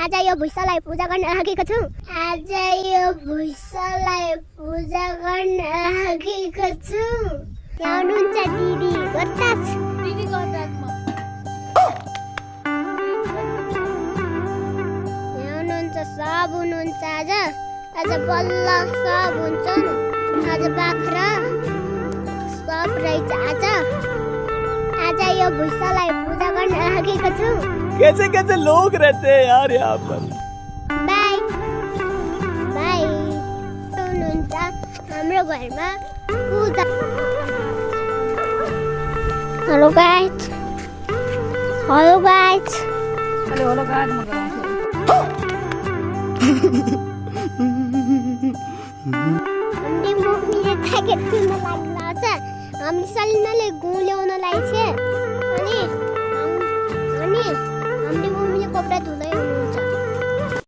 आज यो भुइँचालाई पूजा गर्न लागेको छु आज यो भुइँचालाई पूजा गर्न लागेको छु यहाँ हुनुहुन्छ दिदी गर्ताछ दिदी गर्ताछ म यहाँ हुनुहुन्छ सब हुनुहुन्छ आज बल्ल सब हुन्छन् आज बाख्रा सब रहेछ आज यो भुइँचालाई पूजा गर्न लागेको छु कैसे कैसे लोग रहते हैं यार यहाँ पर बाय बाय हुनुहुन्छ हाम्रो घरमा पूजा हेलो गाइस हेलो गाइस म गराउँछु हामीले मम्मीले प्याकेट किन्न लाग्ला छ हामी सलिनाले गुँ ल्याउनलाई छ अनि हामीले मम्मीले कपडा धुँदै हुनुहुन्छ